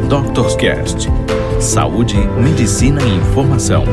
Doctor's Cast. Saúde, medicina e informação.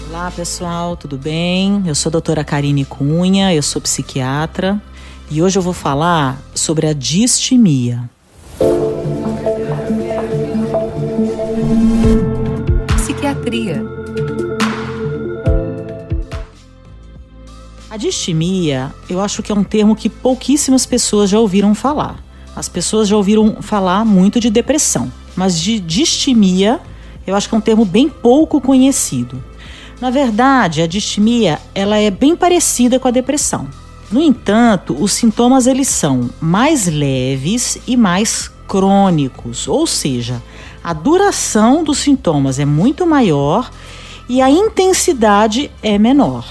Olá pessoal, tudo bem? Eu sou a doutora Karine Cunha, eu sou psiquiatra e hoje eu vou falar sobre a distimia. Psiquiatria. A distimia, eu acho que é um termo que pouquíssimas pessoas já ouviram falar. As pessoas já ouviram falar muito de depressão, mas de distimia, eu acho que é um termo bem pouco conhecido. Na verdade, a distimia, ela é bem parecida com a depressão. No entanto, os sintomas eles são mais leves e mais crônicos, ou seja, a duração dos sintomas é muito maior e a intensidade é menor.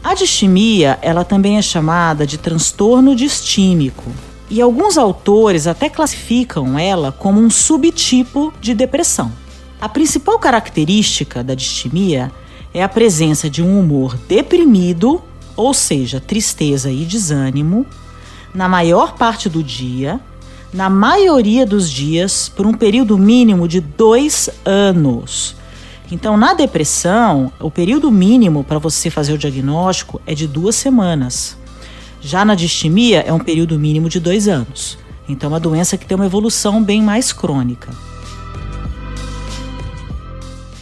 A distimia, ela também é chamada de transtorno distímico e alguns autores até classificam ela como um subtipo de depressão. A principal característica da distimia é a presença de um humor deprimido, ou seja, tristeza e desânimo, na maior parte do dia, na maioria dos dias, por um período mínimo de 2 anos. Então, na depressão, o período mínimo para você fazer o diagnóstico é de 2 semanas. Já na distimia, é um período mínimo de 2 anos. Então, é uma doença que tem uma evolução bem mais crônica.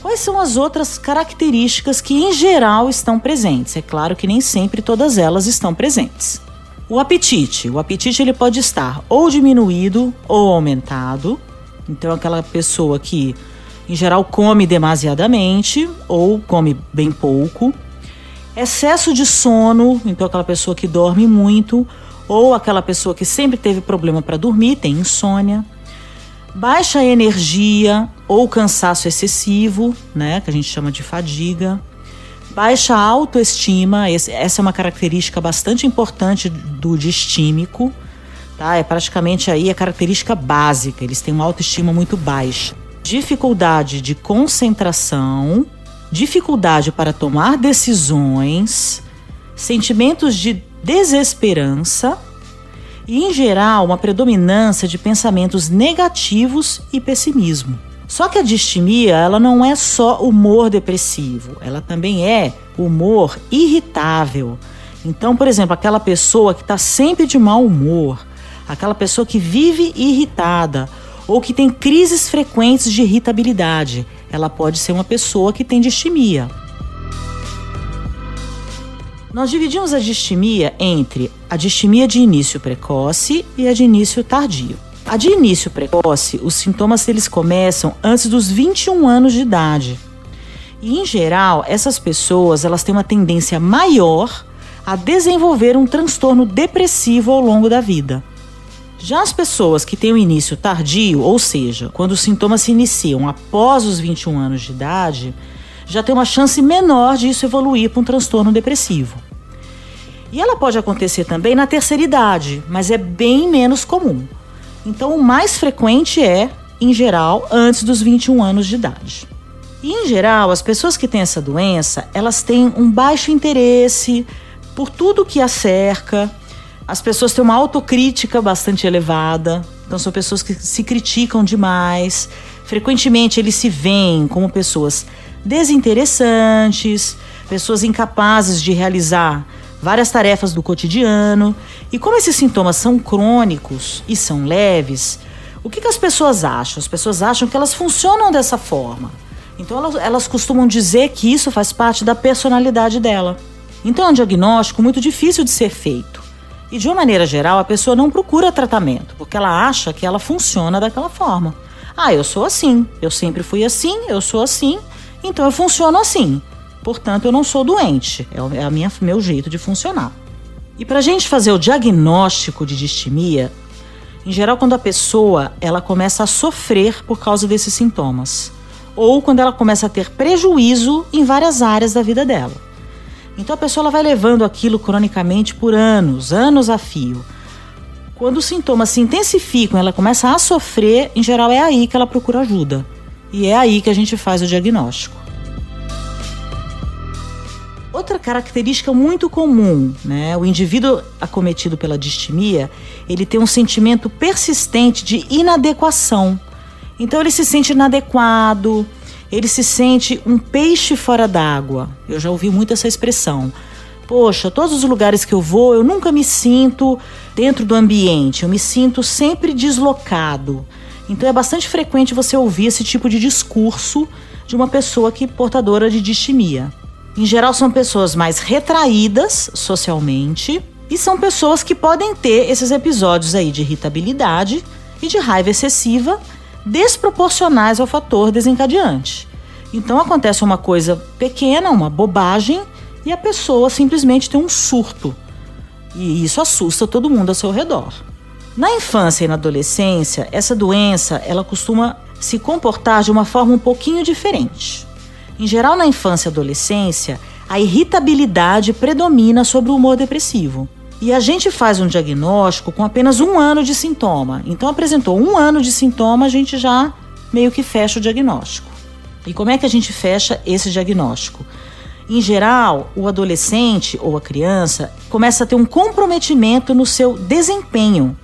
Quais são as outras características que, em geral, estão presentes? É claro que nem sempre todas elas estão presentes. O apetite ele pode estar ou diminuído ou aumentado. Então, aquela pessoa que, em geral, come demasiadamente ou come bem pouco. Excesso de sono, então aquela pessoa que dorme muito ou aquela pessoa que sempre teve problema para dormir, tem insônia. Baixa energia ou cansaço excessivo, né, que a gente chama de fadiga. Baixa autoestima, essa é uma característica bastante importante do distímico, tá? É praticamente aí a característica básica, eles têm uma autoestima muito baixa. Dificuldade de concentração, dificuldade para tomar decisões, sentimentos de desesperança e, em geral, uma predominância de pensamentos negativos e pessimismo. Só que a distimia, ela não é só humor depressivo, ela também é humor irritável. Então, por exemplo, aquela pessoa que está sempre de mau humor, aquela pessoa que vive irritada ou que tem crises frequentes de irritabilidade, ela pode ser uma pessoa que tem distimia. Nós dividimos a distimia entre a distimia de início precoce e a de início tardio. A de início precoce, os sintomas eles começam antes dos 21 anos de idade. E, em geral, essas pessoas elas têm uma tendência maior a desenvolver um transtorno depressivo ao longo da vida. Já as pessoas que têm o início tardio, ou seja, quando os sintomas se iniciam após os 21 anos de idade, já tem uma chance menor de isso evoluir para um transtorno depressivo. E ela pode acontecer também na terceira idade, mas é bem menos comum. Então, o mais frequente é, em geral, antes dos 21 anos de idade. E, em geral, as pessoas que têm essa doença, elas têm um baixo interesse por tudo que a cerca. As pessoas têm uma autocrítica bastante elevada, então são pessoas que se criticam demais. Frequentemente eles se veem como pessoas desinteressantes, pessoas incapazes de realizar várias tarefas do cotidiano. E como esses sintomas são crônicos e são leves, o que as pessoas acham? As pessoas acham que elas funcionam dessa forma. Então elas costumam dizer que isso faz parte da personalidade dela. Então é um diagnóstico muito difícil de ser feito. E de uma maneira geral, a pessoa não procura tratamento, porque ela acha que ela funciona daquela forma. Ah, eu sou assim, eu sempre fui assim, eu sou assim, então eu funciono assim. Portanto, eu não sou doente, é meu jeito de funcionar. E para a gente fazer o diagnóstico de distimia, em geral, quando a pessoa ela começa a sofrer por causa desses sintomas, ou quando ela começa a ter prejuízo em várias áreas da vida dela. Então a pessoa ela vai levando aquilo cronicamente por anos a fio. Quando os sintomas se intensificam, ela começa a sofrer, em geral é aí que ela procura ajuda. E é aí que a gente faz o diagnóstico. Outra característica muito comum, né? O indivíduo acometido pela distimia, ele tem um sentimento persistente de inadequação. Então ele se sente inadequado, ele se sente um peixe fora d'água. Eu já ouvi muito essa expressão. Poxa, todos os lugares que eu vou, eu nunca me sinto dentro do ambiente, eu me sinto sempre deslocado. Então é bastante frequente você ouvir esse tipo de discurso de uma pessoa que é portadora de distimia. Em geral são pessoas mais retraídas socialmente e são pessoas que podem ter esses episódios aí de irritabilidade e de raiva excessiva desproporcionais ao fator desencadeante. Então acontece uma coisa pequena, uma bobagem, e a pessoa simplesmente tem um surto. E isso assusta todo mundo ao seu redor. Na infância e na adolescência, essa doença ela costuma se comportar de uma forma um pouquinho diferente. Em geral, na infância e adolescência, a irritabilidade predomina sobre o humor depressivo. E a gente faz um diagnóstico com apenas 1 ano de sintoma. Então, apresentou 1 ano de sintoma, a gente já meio que fecha o diagnóstico. E como é que a gente fecha esse diagnóstico? Em geral, o adolescente ou a criança começa a ter um comprometimento no seu desempenho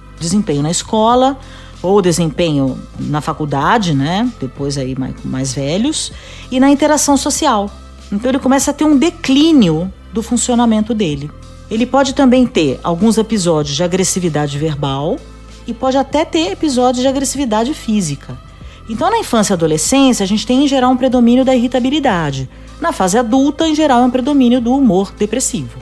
na escola ou desempenho na faculdade, né? Depois aí mais velhos, e na interação social. Então ele começa a ter um declínio do funcionamento dele. Ele pode também ter alguns episódios de agressividade verbal e pode até ter episódios de agressividade física. Então na infância e adolescência a gente tem em geral um predomínio da irritabilidade. Na fase adulta, em geral, é um predomínio do humor depressivo.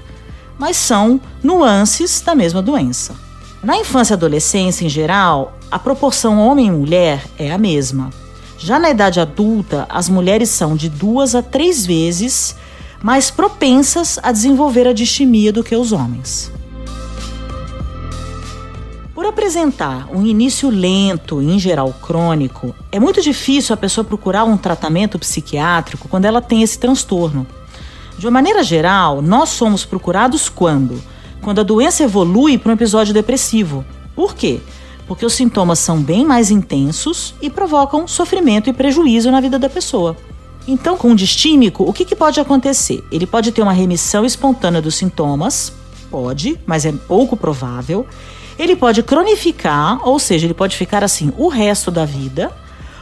Mas são nuances da mesma doença. Na infância e adolescência, em geral, a proporção homem e mulher é a mesma. Já na idade adulta, as mulheres são de 2 a 3 vezes mais propensas a desenvolver a distimia do que os homens. Por apresentar um início lento e, em geral, crônico, é muito difícil a pessoa procurar um tratamento psiquiátrico quando ela tem esse transtorno. De uma maneira geral, nós somos procurados quando a doença evolui para um episódio depressivo. Por quê? Porque os sintomas são bem mais intensos e provocam sofrimento e prejuízo na vida da pessoa. Então, com o distímico, o que pode acontecer? Ele pode ter uma remissão espontânea dos sintomas, pode, mas é pouco provável. Ele pode cronificar, ou seja, ele pode ficar assim o resto da vida,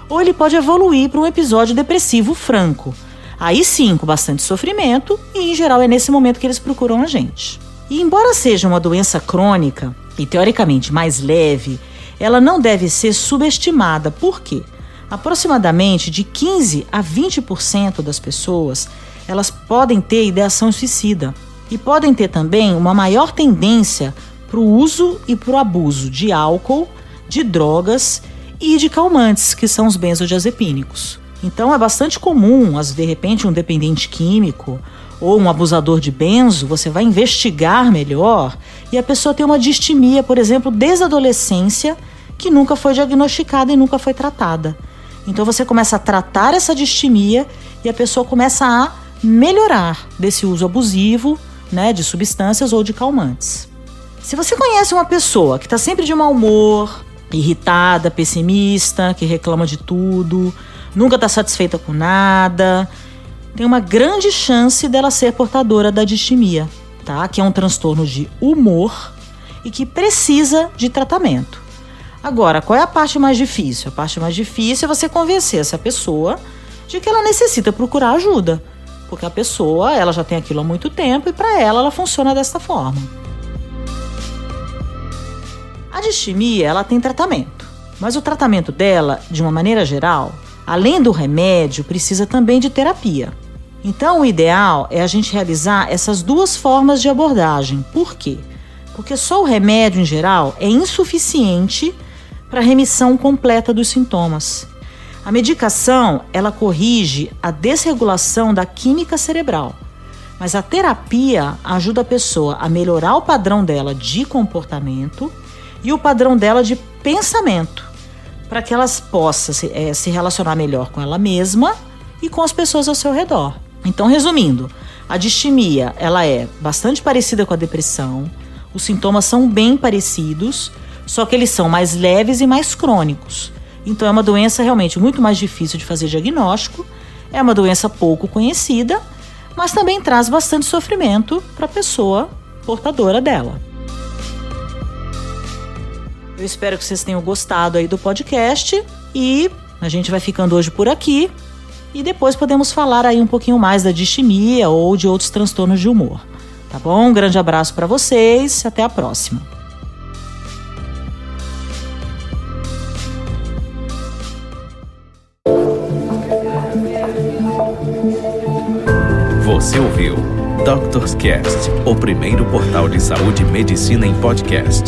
ou ele pode evoluir para um episódio depressivo franco. Aí sim, com bastante sofrimento, e em geral é nesse momento que eles procuram a gente. E embora seja uma doença crônica e teoricamente mais leve, ela não deve ser subestimada. Por quê? Aproximadamente de 15 a 20% das pessoas, elas podem ter ideação suicida e podem ter também uma maior tendência para o uso e para o abuso de álcool, de drogas e de calmantes, que são os benzodiazepínicos. Então é bastante comum, de repente, um dependente químico ou um abusador de benzo, você vai investigar melhor e a pessoa tem uma distimia, por exemplo, desde a adolescência, que nunca foi diagnosticada e nunca foi tratada. Então você começa a tratar essa distimia e a pessoa começa a melhorar desse uso abusivo, né, de substâncias ou de calmantes. Se você conhece uma pessoa que está sempre de mau humor, irritada, pessimista, que reclama de tudo, nunca está satisfeita com nada, tem uma grande chance dela ser portadora da distimia, tá? Que é um transtorno de humor e que precisa de tratamento. Agora, qual é a parte mais difícil? A parte mais difícil é você convencer essa pessoa de que ela necessita procurar ajuda, porque a pessoa ela já tem aquilo há muito tempo e para ela funciona desta forma. A distimia, ela tem tratamento, mas o tratamento dela, de uma maneira geral, além do remédio, precisa também de terapia. Então, o ideal é a gente realizar essas duas formas de abordagem. Por quê? Porque só o remédio, em geral, é insuficiente para a remissão completa dos sintomas. A medicação, ela corrige a desregulação da química cerebral, mas a terapia ajuda a pessoa a melhorar o padrão dela de comportamento e o padrão dela de pensamento, para que elas possam se relacionar melhor com ela mesma e com as pessoas ao seu redor. Então, resumindo, a distimia ela é bastante parecida com a depressão, os sintomas são bem parecidos, só que eles são mais leves e mais crônicos. Então é uma doença realmente muito mais difícil de fazer diagnóstico, é uma doença pouco conhecida, mas também traz bastante sofrimento para a pessoa portadora dela. Eu espero que vocês tenham gostado aí do podcast e a gente vai ficando hoje por aqui e depois podemos falar aí um pouquinho mais da distimia ou de outros transtornos de humor. Tá bom? Um grande abraço para vocês, até a próxima. Você ouviu Doctor's Cast, o primeiro portal de saúde e medicina em podcast.